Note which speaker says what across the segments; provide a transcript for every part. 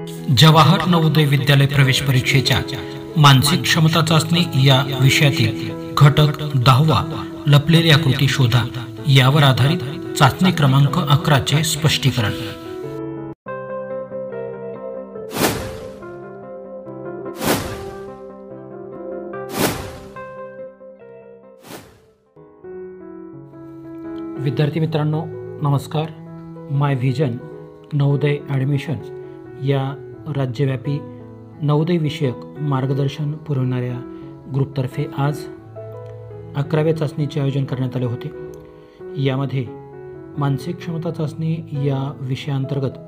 Speaker 1: जवाहर नवोदय विद्यालय प्रवेश परीक्षेच्या मानसिक क्षमता चाचणी या विषयातील घटक 10वा लपलेली आकृती शोधा यावर आधारित चाचणी क्रमांक 11 चे स्पष्टीकरण। विद्यार्थी मित्रांनो नमस्कार। माय व्हिजन नवोदय ॲडमिशन या राज्यव्यापी नवोदय विषयक मार्गदर्शन पुरवणाऱ्या ग्रुपतर्फे आज 11व्या चाचणीचे आयोजन करण्यात आले होते। यामध्ये मानसिक क्षमता चाचणी या विषयांतर्गत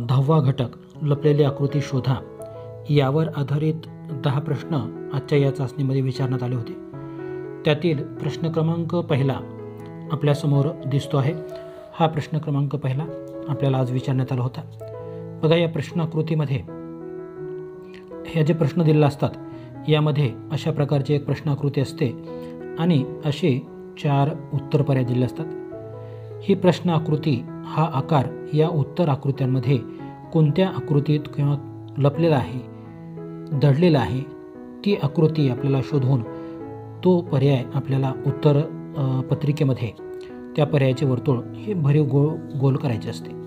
Speaker 1: 10वा घटक लपलेली आकृती शोधा यावर आधारित 10 प्रश्न आजच्या या चाचणीमध्ये विचारण्यात आले होते। त्यातील प्रश्न क्रमांक पहिला आपल्यासमोर दिसतो आहे। हा प्रश्न क्रमांक पहिला आपल्याला आज विचारण्यात आला होता। बघा, या प्रश्नाकृतीमध्ये हे जे प्रश्न दिलेले असतात यामध्ये अशा प्रकारची एक प्रश्नाकृती असते आणि असे 4 उत्तर पर्याय दिलेले असतात। ही प्रश्नाकृती हा आकार या उत्तर आकृत्यांमध्ये कोणत्या आकृतीत किंवा लपलेला आहे, दडलेला आहे, ती आकृती आपल्याला शोधून तो पर्याय आपल्याला उत्तर पत्रिकेमध्ये त्या पर्यायाचे वर्तुळ हे भरीव गोल करायचे असते।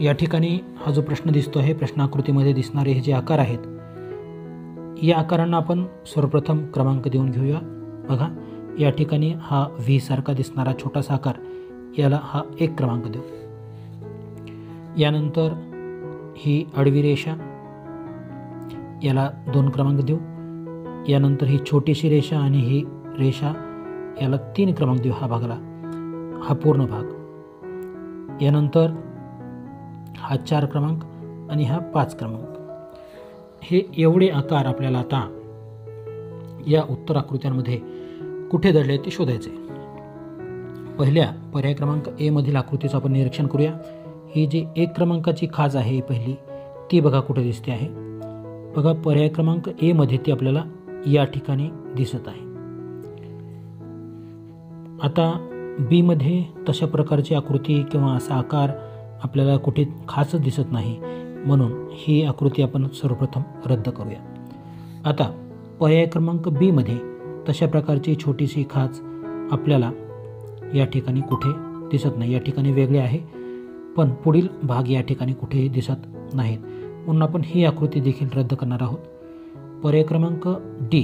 Speaker 1: या ठिकाणी हा जो प्रश्न दिसतो आहे, प्रश्नाकृतीमध्ये दिसणारे हे जे आकार आहेत, या आकारांना आपण सर्वप्रथम क्रमांक देऊन घेऊया। बघा, या ठिकाणी हा व्ही सारखा दिसणारा छोटासा आकार, याला हा 1 क्रमांक देऊ। यानंतर ही आडवी रेषा, याला 2 क्रमांक देऊ। यानंतर ही छोटीशी रेषा आणि ही रेषा, याला 3 क्रमांक देऊ। हा भागाला, हा पूर्ण भाग। यानंतर हा 4 क्रमांक आणि हा 5 क्रमांक। हे एवढे आकार आपल्याला आता या उत्तर आकृत्यांमध्ये कुठे दडले ते शोधायचे। पहिल्या पर्याय क्रमांक ए मधील आकृतीचं आपण निरीक्षण करूया। ही जी 1 क्रमांकाची खाच आहे पहिली, ती बघा कुठे दिसते आहे। बघा, पर्याय क्रमांक ए मध्ये ती आपल्याला या ठिकाणी दिसत आहे। आता बी मध्ये तशा प्रकारची आकृती किंवा असा आकार आपल्याला कुठे खाच दिसत नाही, म्हणून ही आकृती आपण सर्वप्रथम रद्द करूया। आता पर्याय क्रमांक बी मध्ये तशा प्रकारची छोटीशी खाच आपल्याला या ठिकाणी कुठे दिसत नाही, या ठिकाणी वेगळे आहे, पण पुढील भाग या ठिकाणी कुठेही दिसत नाहीत, म्हणून आपण ही आकृती देखील रद्द करणार आहोत। पर्याय क्रमांक डी,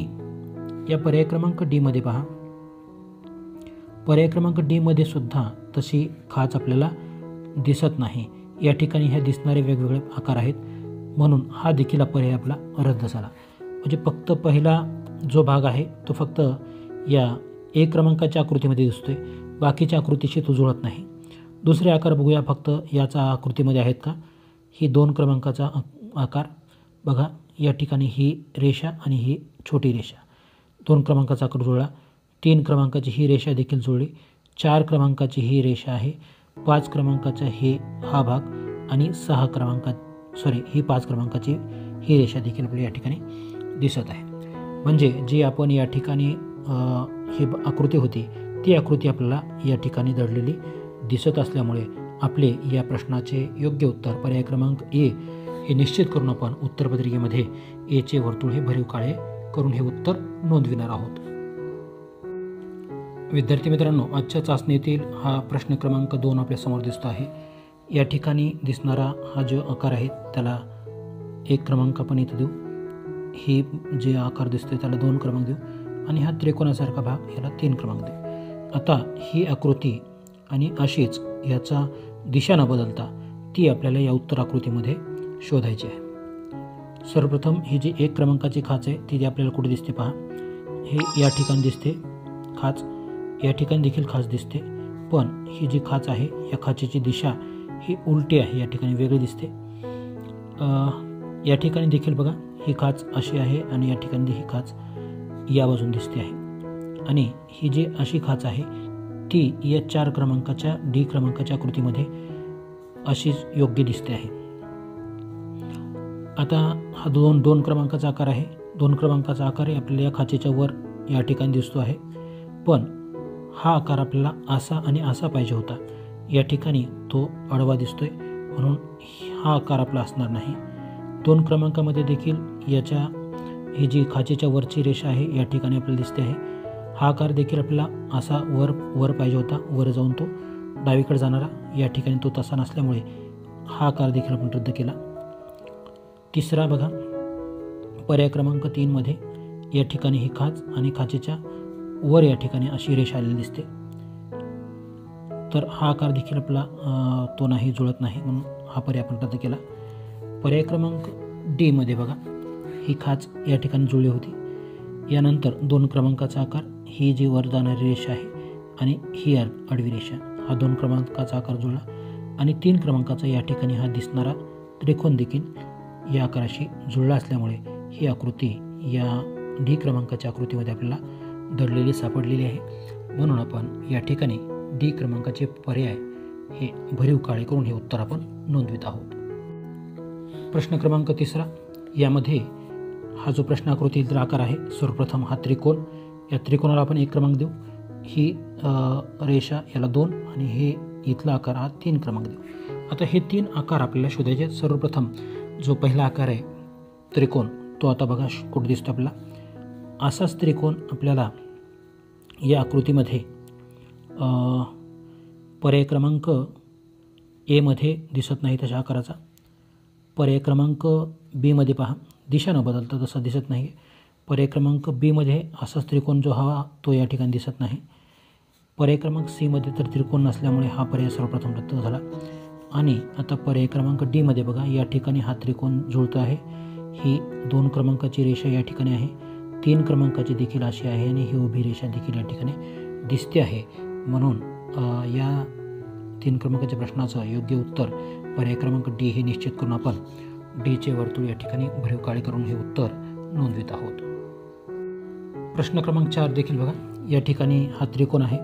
Speaker 1: या पर्याय क्रमांक डी मध्ये पहा, पर्याय क्रमांक डी मध्ये सुद्धा तशी खाच आपल्याला दिसत नाही। या ठिकाणी ह्या दिसणारे वेगवेगळे आकार आहेत, म्हणून हा देखील पर्याय आपला रद्द झाला। म्हणजे फक्त पहिला जो भाग आहे तो फक्त या 1 क्रमांकाच्या आकृतीमध्ये दिसतोय, बाकीच्या आकृतीशी तो जुळत नाही। दुसरे आकार बघूया, फक्त याचा आकृतीमध्ये आहेत का। ही 2 क्रमांकाचा आकार बघा, या ठिकाणी ही रेषा आणि ही छोटी रेषा, 2 क्रमांकाचा आकार जुळला। 3 क्रमांकाची ही रेषा देखील जुळली। 4 क्रमांकाची ही रेषा आहे। 5 क्रमांकाचा हा भाग आणि 6 ही 5 क्रमांकाची ही रेषा देखील आपल्याला या ठिकाणी दिसत आहे। म्हणजे जी आपण या ठिकाणी ही आकृती होती ती आकृती आपल्याला या ठिकाणी दडलेली दिसत असल्यामुळे आपले या प्रश्नाचे योग्य उत्तर पर्याय क्रमांक ए हे निश्चित करून आपण उत्तरपत्रिकेमध्ये एचे वर्तुळ हे भरीव काळे करून हे उत्तर नोंदविणार आहोत। विद्यार्थी मित्रांनो, आजच्या चाचणीतील हा प्रश्न क्रमांक 2 आपल्यासमोर दिसतो आहे। या ठिकाणी दिसणारा हा जो आकार आहे त्याला 1 क्रमांक आपण इथे देऊ। ही जे आकार दिसतोय त्याला 2 क्रमांक देऊ आणि हा त्रिकोणासारखा भाग याला 3 क्रमांक देऊ। आता ही आकृती आणि अशीच याचा दिशा न बदलता ती आपल्याला या उत्तर आकृतीमध्ये शोधायची आहे। सर्वप्रथम ही जी 1 क्रमांकाची खाच आहे ती आपल्याला कुठे दिसते पहा। हे या ठिकाणी दिसते खाच, या ठिकाणी देखील खाच दिसते, पण ही जी खाच आहे या खाचेची दिशा ही उलटी आहे, या ठिकाणी वेगळी दिसते। या ठिकाणी देखील बघा, ही खाच अशी आहे आणि या ठिकाणी ही खाच या बाजून दिसते आहे आणि ही जी अशी खाच आहे ती या 4 क्रमांकाच्या डी क्रमांकाच्या आकृतीमध्ये अशीच योग्य दिसते आहे। आता हा 2 क्रमांकाचा आकार आहे। 2 क्रमांकाचा आकार आपल्याला या खाचेच्या वर या ठिकाणी दिसतो आहे, पण हा आकार आपल्याला असा आणि असा पाहिजे होता, या ठिकाणी तो आडवा दिसतोय, म्हणून हा आकार आपला असणार नाही. 2 क्रमांकामध्ये देखील याच्या ही जी खाचेच्या वरची रेषा आहे या ठिकाणी आपल्याला दिसते आहे. हा आकार देखील आपल्याला असा वर पाहिजे होता, वर जाऊन तो डावीकडे जाणारा. या ठिकाणी तो तसा नसल्यामुळे हा आकार देखील आपण रद्द केला. तिसरा बघा, पर्याय क्रमांक 3मध्ये या ठिकाणी ही खाच आणि खाचेच्या वर या ठिकाणी अशी रेषा आलेली दिसते. तर हा आकार देखील आपला तो नाही, जुळत नाही, म्हणून हा पर्याय आपण रद्द केला. पर्याय क्रमांक डीमध्ये बघा, ही खाच या ठिकाणी जुळली होती. यानंतर 2 क्रमांकाचा आकार, ही जी वर जाणारी रेषा आहे आणि ही आडवी रेषा, हा 2 क्रमांकाचा आकार जुळला. आणि 3 क्रमांकाचा या ठिकाणी हा दिसणारा त्रिकोण देखील या आकाराशी जुळला असल्यामुळे ही आकृती या डी क्रमांकाच्या आकृतीमध्ये आपल्याला दडलेली सापडलेली आहे. म्हणून आपण या ठिकाणी डी क्रमांकाचे पर्याय हे भरीव काळे करून हे उत्तर आपण नोंदवित आहोत. प्रश्न क्रमांक 3, यामध्ये हा जो प्रश्न आकृतीचा आकार आहे, सर्वप्रथम हा त्रिकोण, या त्रिकोणाला आपण 1 क्रमांक देऊ. ही रेषा याला 2 आणि हे इथला आकार हा 3 क्रमांक देऊ. आता हे 3 आकार आपल्याला शोधायचे. सर्वप्रथम जो पहिला आकार आहे त्रिकोण, तो आता बघा कुठे दिसतो आपल्याला. असाच त्रिकोण आपल्याला या आकृतीमध्ये पर्याय क्रमांक एमध्ये दिसत नाही तशा आकाराचा. पर्याय क्रमांक बीमध्ये पहा, दिशा न बदलता तसा दिसत नाही. पर्याय क्रमांक बीमध्ये असाच त्रिकोण जो हवा तो या ठिकाणी दिसत नाही. पर्याय क्रमांक सीमध्ये तर त्रिकोण नसल्यामुळे हा पर्याय सर्वप्रथम रद्द झाला. आणि आता पर्याय क्रमांक डीमध्ये बघा, या ठिकाणी हा त्रिकोण जुळतो आहे. ही 2 क्रमांकाची रेषा या ठिकाणी आहे, 3 क्रमांकाची देखील अशी आहे आणि ही उभी रेषा देखील या ठिकाणी दिसते आहे. म्हणून या 3 क्रमांकाच्या प्रश्नाचं योग्य उत्तर पर्याय क्रमांक डी हे निश्चित करून आपण डीचे वर्तुळ या ठिकाणी भरीव काळे करून हे उत्तर नोंदवित आहोत. प्रश्न क्रमांक 4 देखील बघा, या ठिकाणी हा त्रिकोण आहे,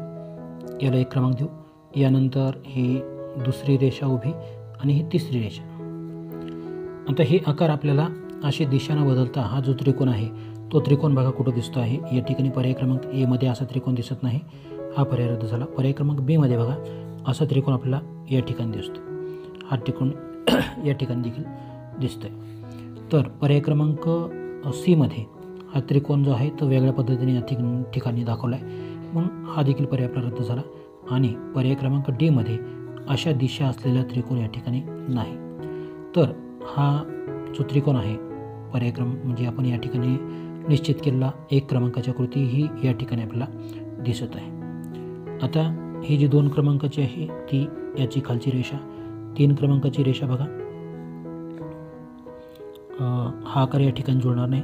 Speaker 1: याला 1 क्रमांक देऊ. यानंतर ही दुसरी रेषा उभी आणि ही तिसरी रेषा. आता हे आकार आपल्याला अशी दिशा न बदलता हा जो त्रिकोण आहे तो त्रिकोण बघा कुठं दिसतो आहे. या ठिकाणी पर्याय क्रमांक एमध्ये असा त्रिकोण दिसत नाही, हा पर्याय रद्द झाला. पर्याय क्रमांक बीमध्ये बघा, असा त्रिकोण आपल्याला या ठिकाणी दिसतो, हा त्रिकोण या ठिकाणी देखील दिसतोय. तर पर्याय क्रमांक सीमध्ये हा त्रिकोण जो आहे तो वेगळ्या पद्धतीने या ठिकाणी दाखवला आहे, म्हणून हा देखील पर्याय आपला रद्द झाला. आणि पर्याय क्रमांक डीमध्ये अशा दिशा असलेला त्रिकोण या ठिकाणी नाही. तर हा जो त्रिकोण आहे पर्याय म्हणजे आपण या ठिकाणी निश्चित केलेला 1 क्रमांकाची आकृती ही या ठिकाणी आपल्याला दिसत आहे. आता ही जी 2 क्रमांकाची आहे ती याची खालची रेषा, 3 क्रमांकाची रेषा बघा, हा आकार या ठिकाणी जुळणार नाही,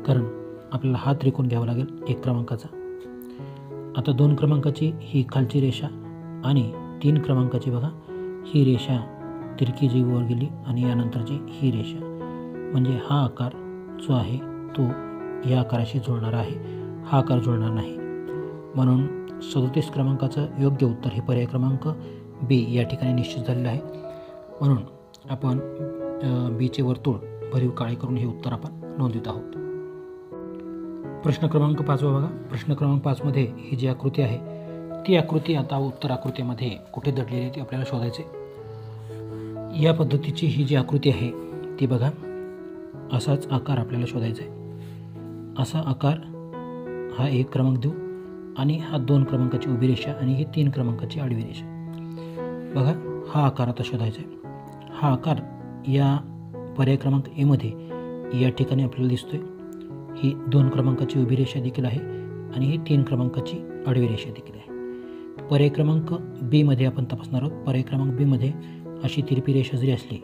Speaker 1: कारण आपल्याला हा त्रिकोण घ्यावा लागेल 1 क्रमांकाचा. आता 2 क्रमांकाची ही खालची रेषा आणि 3 क्रमांकाची बघा ही रेषा तिरकी जी वर गेली आणि यानंतरची ही रेषा, म्हणजे हा आकार जो आहे तो या आकाराशी जुळणार आहे, हा आकार जुळणार नाही. म्हणून 37 क्रमांकाचं योग्य उत्तर हे पर्याय क्रमांक बी या ठिकाणी निश्चित झालेलं आहे. म्हणून आपण बीचे वर्तुळ भरीव काळे करून हे उत्तर आपण नोंदवित आहोत. प्रश्न क्रमांक 5 बघा, प्रश्न क्रमांक 5मध्ये ही जी आकृती आहे ती आकृती आता उत्तर आकृतीमध्ये कुठे दडलेली आहे ती आपल्याला शोधायचे. या पद्धतीची ही जी आकृती आहे ती बघा, असाच आकार आपल्याला शोधायचा आहे. असा आकार हा 1 क्रमांक देऊ आणि हा 2 क्रमांकाची उभी रेषा आणि ही 3 क्रमांकाची आडवी रेषा. बघा हा आकार आता शोधायचा आहे. हा आकार या पर्याय क्रमांक एमध्ये या ठिकाणी आपल्याला दिसतोय. ही 2 क्रमांकाची उभी रेषा देखील आहे आणि ही 3 क्रमांकाची आडवी रेषा देखील आहे. पर्याय क्रमांक बीमध्ये आपण तपासणार आहोत. पर्याय क्रमांक बीमध्ये अशी तिरपी रेषा जरी असली,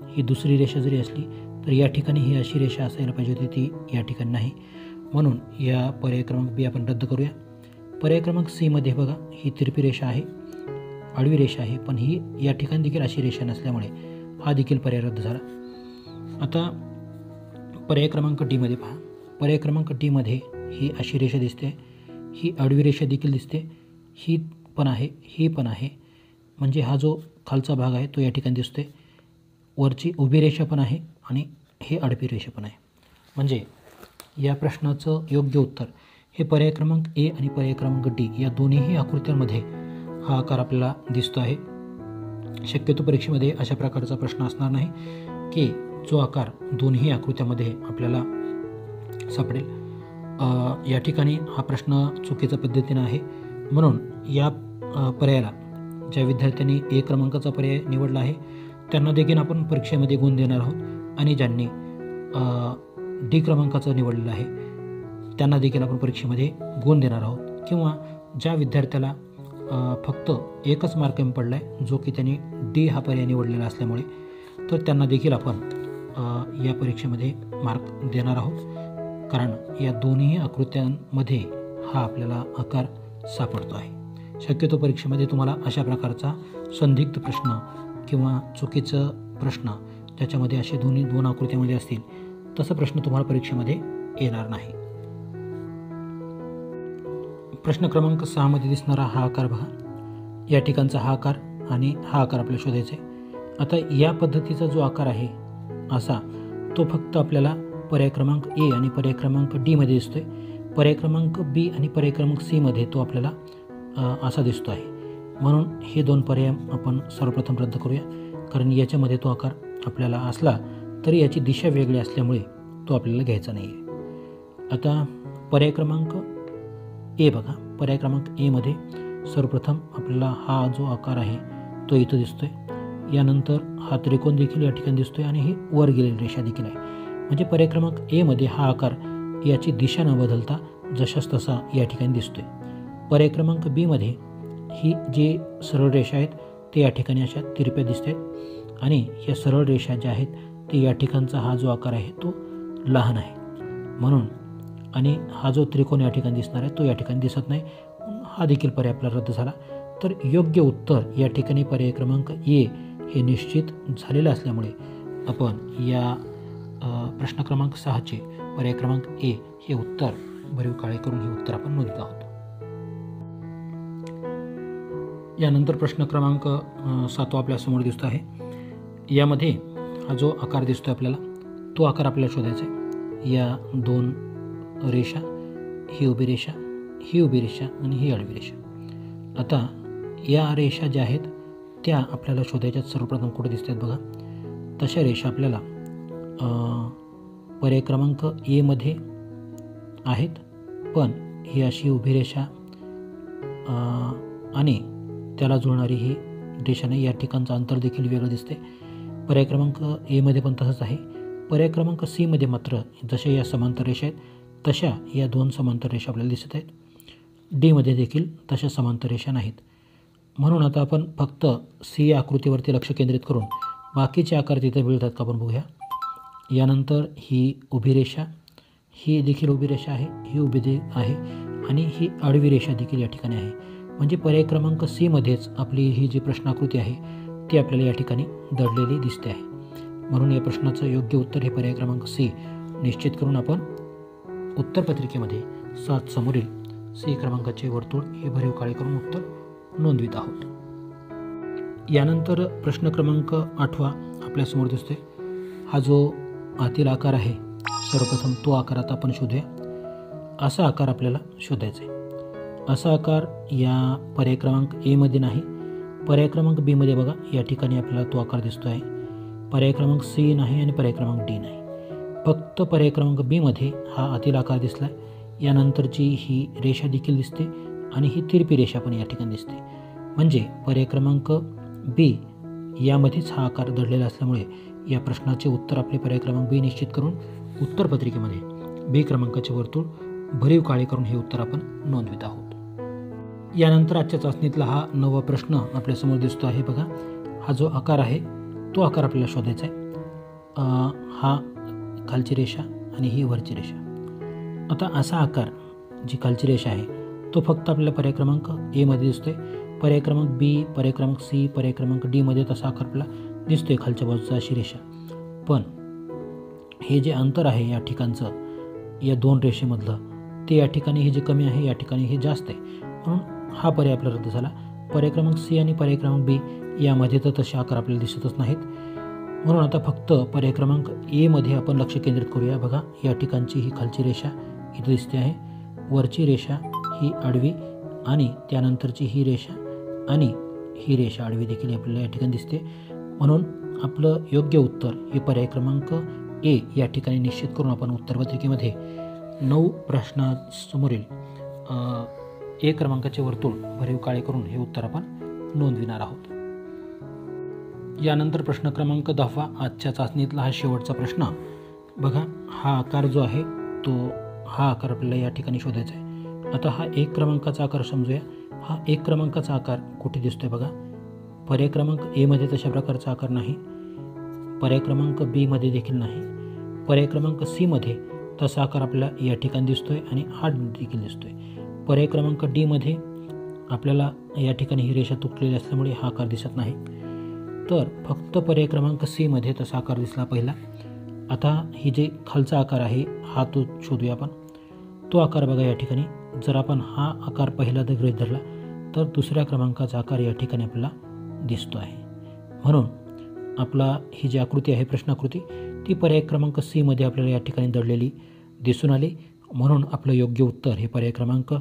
Speaker 1: ही दुसरी रेषा जरी असली, तर या ठिकाणी ही अशी रेषा असायला पाहिजे होती, ती या ठिकाणी नाही. म्हणून या पर्याय क्रमांक बी आपण रद्द करूया. पर्याय क्रमांक सीमध्ये बघा, ही तिरपी रेषा आहे, आडवी रेषा आहे, पण ही या ठिकाणी देखील अशी रेषा नसल्यामुळे हा देखील पर्याय रद्द झाला. आता पर्याय क्रमांक डीमध्ये पहा, पर्याय क्रमांक डीमध्ये ही अशी रेषा दिसते, ही आडवी रेषा देखील दिसते, ही पण आहे, ही पण आहे, म्हणजे हा जो खालचा भाग आहे तो या ठिकाणी दिसतोय. वरची उभी रेषा पण आहे आणि हे आडवी रेषा पण आहे. म्हणजे या प्रश्नाचं योग्य उत्तर हे पर्याय क्रमांक ए आणि पर्याय क्रमांक डी या दोन्हीही आकृत्यांमध्ये हा आकार आपल्याला दिसतो आहे. शक्यतो परीक्षेमध्ये अशा प्रकारचा प्रश्न असणार नाही की जो आकार दोन्ही आकृत्यामध्ये आपल्याला सापडेल. या ठिकाणी हा प्रश्न चुकीच्या पद्धतीनं आहे. म्हणून या पर्यायाला ज्या विद्यार्थ्यांनी ए क्रमांकाचा पर्याय निवडला आहे त्यांना देखील आपण परीक्षेमध्ये गुण देणार आहोत आणि ज्यांनी डी क्रमांकाचं निवडलेलं आहे त्यांना देखील आपण परीक्षेमध्ये गुण देणार आहोत. किंवा ज्या विद्यार्थ्याला फक्त एकच मार्क कमी पडला आहे जो की त्यांनी डी हा पर्याय निवडलेला असल्यामुळे तर त्यांना देखील आपण या परीक्षेमध्ये मार्क देणार आहोत. कारण या दोन्ही आकृत्यांमध्ये हा आपल्याला आकार सापडतो आहे. शक्यतो परीक्षेमध्ये तुम्हाला अशा प्रकारचा संदिग्ध प्रश्न किंवा चुकीचं प्रश्न ज्याच्यामध्ये असे दोन आकृत्यामध्ये असतील तसा प्रश्न तुम्हाला परीक्षेमध्ये येणार नाही. प्रश्न क्रमांक 6 मध्ये दिसणारा हा आकार बघा. या ठिकाणचा हा आकार आणि हा आकार आपल्याला शोधायचा आहे. आता या पद्धतीचा जो आकार आहे असा तो फक्त आपल्याला पर्याय क्रमांक ए आणि पर्याय क्रमांक डी मध्ये दिसतोय. पर्याय क्रमांक बी आणि पर्याय क्रमांक सी मध्ये तो आपल्याला असा दिसतो आहे. म्हणून हे दोन पर्याय आपण सर्वप्रथम रद्द करूया. कारण याच्यामध्ये तो आकार आपल्याला असला तरी याची दिशा वेगळी असल्यामुळे तो आपल्याला घ्यायचा नाही आहे. आता पर्याय क्रमांक ए बघा. पर्याय क्रमांक ए मध्ये सर्वप्रथम आपल्याला हा जो आकार आहे तो इथं दिसतोय. यानंतर हा त्रिकोण देखील या ठिकाणी दिसतोय आणि ही वर गेलेली रेषा देखील आहे. म्हणजे पर्याय क्रमांक ए मध्ये हा आकार याची दिशा न बदलता जशाच तसा या ठिकाणी दिसतोय. पर्याय क्रमांक बी मध्ये ही जी सरळ रेषा आहेत ते या ठिकाणी अशा तिरप्या दिसत आहेत आणि या सरळ रेषा ज्या आहेत ते या ठिकाणचा हा जो आकार आहे तो लहान आहे म्हणून. आणि हा जो त्रिकोण या ठिकाणी दिसणार आहे तो या ठिकाणी दिसत नाही. हा देखील पर्याय आपला रद्द झाला. तर योग्य उत्तर या ठिकाणी पर्याय क्रमांक ए हे निश्चित झालेलं असल्यामुळे आपण या प्रश्न क्रमांक 6चे पर्याय क्रमांक ए हे उत्तर भरीव काळे करून हे उत्तर आपण नोंदवत आहोत. यानंतर प्रश्न क्रमांक 7 आपल्यासमोर दिसतो आहे. यामध्ये हा जो आकार दिसतो आपल्याला तो आकार आपल्याला शोधायचा आहे. या दोन रेषा, ही उभी रेषा, ही उभी रेषा आणि ही आडवी रेषा. आता या रेषा ज्या आहेत त्या आपल्याला शोधायच्यात. सर्वप्रथम कुठे दिसतात बघा. तशा रेषा आपल्याला पर्याय क्रमांक ए मध्ये आहेत. पण ही अशी उभी रेषा आणि त्याला जुळणारी ही रेषा नाही. या ठिकाणचं अंतर देखील वेगळं दिसते. पर्याय क्रमांक ए मध्ये पण तसंच आहे. पर्याय क्रमांक सी मध्ये मात्र जशा या समांतर रेषा आहेत तशा या दोन समांतर रेषा आपल्याला दिसत आहेत. डी मध्ये देखील तशा समांतर रेषा नाहीत. म्हणून आता आपण फक्त सी या आकृतीवरती लक्ष केंद्रित करून बाकीचे आकार तिथे मिळतात का आपण बघूया. यानंतर ही उभी रेषा, ही देखील उभी रेषा आहे, ही उभी आहे आणि ही आडवी रेषा देखील या ठिकाणी आहे. म्हणजे पर्याय क्रमांक सी मध्येच आपली ही जी प्रश्नाकृती आहे ती आपल्याला या ठिकाणी दडलेली दिसते आहे. म्हणून या प्रश्नाचं योग्य उत्तर हे पर्याय क्रमांक सी निश्चित करून आपण उत्तरपत्रिकेमध्ये 7 समोरील सी क्रमांकाचे वर्तुळ हे भरीव काळे करून उत्तर नोंदवित आहोत. यानंतर प्रश्न क्रमांक 8 आपल्यासमोर दिसतोय. हा जो आतील आकार आहे सर्वप्रथम तो आकार आता आपण शोधूया. असा आकार आपल्याला शोधायचा आहे. असा आकार या पर्याय क्रमांक ए मध्ये नाही. पर्याय क्रमांक बी मध्ये बघा या ठिकाणी आपल्याला तो आकार दिसतो आहे. पर्याय क्रमांक सी नाही आणि पर्याय क्रमांक डी नाही. फक्त पर्याय क्रमांक बी मध्ये हा आतील आकार दिसला आहे. यानंतरची ही रेषा देखील दिसते आणि ही तिरपी रेषा पण या ठिकाणी दिसते. म्हणजे पर्याय क्रमांक बी यामध्येच हा आकार दडलेला असल्यामुळे या प्रश्नाचे उत्तर आपले पर्याय क्रमांक बी निश्चित करून उत्तरपत्रिकेमध्ये बी क्रमांकाचे वर्तुळ भरीव काळे करून हे उत्तर आपण नोंदवित आहोत. यानंतर आजच्या चाचणीतला हा 9वा प्रश्न आपल्यासमोर दिसतो आहे बघा. हा जो आकार आहे तो आकार आपल्याला शोधायचा आहे. हा खालची रेषा आणि ही वरची रेषा. आता असा आकार जी खालची रेषा आहे तो फक्त आपल्याला पर्याय क्रमांक ए मध्ये दिसतोय. पर्याय क्रमांक बी, पर्याय क्रमांक सी, पर्याय क्रमांक डी मध्ये तसा आकार आपल्याला दिसतोय खालच्या बाजूचा अशी रेषा. पण हे जे अंतर आहे या ठिकाणचं या दोन रेषेमधलं ते या ठिकाणी हे जे कमी आहे या ठिकाणी हे जास्त आहे. म्हणून हा पर्याय आपला रद्द झाला. पर्याय क्रमांक सी आणि पर्याय क्रमांक बी यामध्ये तर तसे आकार आपल्याला दिसतच नाहीत. म्हणून आता फक्त पर्याय क्रमांक ए मध्ये आपण लक्ष केंद्रित करूया. बघा या ठिकाणची ही खालची रेषा इथं दिसते आहे. वरची रेषा ही आडवी आणि त्यानंतरची ही रेषा आणि ही रेषा आडवी देखील आपल्याला या ठिकाणी दिसते. म्हणून आपलं योग्य उत्तर हे पर्याय क्रमांक ए या ठिकाणी निश्चित करून आपण उत्तरपत्रिकेमध्ये 9 प्रश्नासमोरील ए क्रमांकाचे वर्तुळ भरीव काळे करून हे उत्तर आपण नोंदविणार आहोत. यानंतर प्रश्न क्रमांक 10 आजच्या चाचणीतला हा शेवटचा प्रश्न. बघा, हा आकार जो आहे तो हा आकार आपल्याला या ठिकाणी शोधायचा आहे. आता हा 1 क्रमांकाचा आकार समजूया. हा 1 क्रमांकाचा आकार कुठे दिसतोय बघा. पर्याय क्रमांक ए मध्ये तशा प्रकारचा आकार नाही, पर्याय क्रमांक बी मध्ये देखील नाही, पर्याय क्रमांक सी मध्ये तसा आकार आपल्याला या ठिकाणी दिसतोय आणि हा देखील दिसतोय. पर्याय क्रमांक डी मध्ये आपल्याला या ठिकाणी ही रेषा तुटलेली असल्यामुळे हा आकार दिसत नाही. तर फक्त पर्याय क्रमांक सी मध्ये तसा आकार दिसला पहिला. आता ही जे खालचा आकार आहे हा तो शोधूया आपण. तो आकार बघा या ठिकाणी. जर आपण हा आकार पहिला गृहीत धरला तर दुसऱ्या क्रमांकाचा आकार या ठिकाणी आपल्याला दिसतो आहे. म्हणून आपला ही जी आकृती आहे प्रश्नाकृती ती पर्याय क्रमांक सी मध्ये आपल्याला या ठिकाणी दडलेली दिसून आली. म्हणून आपलं योग्य उत्तर हे पर्याय क्रमांक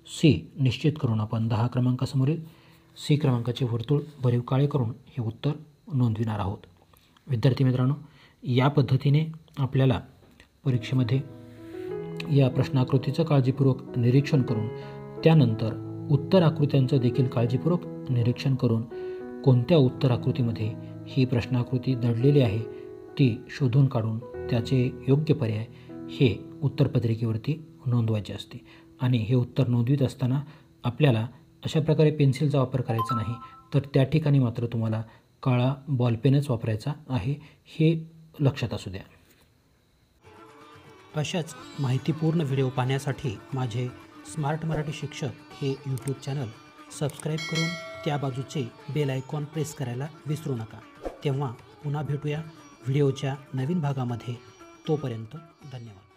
Speaker 1: सी निश्चित करून आपण 10 क्रमांकासमोरील सी क्रमांकाचे वर्तुळ भरीव काळे करून हे उत्तर नोंदविणार आहोत. विद्यार्थी मित्रांनो, या पद्धतीने आपल्याला परीक्षेमध्ये या प्रश्नाकृतीचं काळजीपूर्वक निरीक्षण करून त्यानंतर उत्तर आकृत्यांचं देखील काळजीपूर्वक निरीक्षण करून कोणत्या उत्तर आकृतीमध्ये ही प्रश्नाकृती दडलेली आहे ती शोधून काढून त्याचे योग्य पर्याय हे उत्तरपत्रिकेवरती नोंदवायचे असते. आणि हे उत्तर नोंदवित असताना आपल्याला अशा प्रकारे पेन्सिलचा वापर करायचा नाही, तर त्या ठिकाणी मात्र तुम्हाला काळा बॉलपेनच वापरायचा आहे, हे लक्षात असू द्या.
Speaker 2: अशाच माहितीपूर्ण व्हिडिओ पाहण्यासाठी माझे स्मार्ट मराठी शिक्षक हे यूट्यूब चॅनल सबस्क्राईब करून त्या बाजूचे बेल आयकॉन प्रेस करायला विसरू नका. तेव्हा पुन्हा भेटूया व्हिडिओच्या नवीन भागामध्ये. तोपर्यंत धन्यवाद.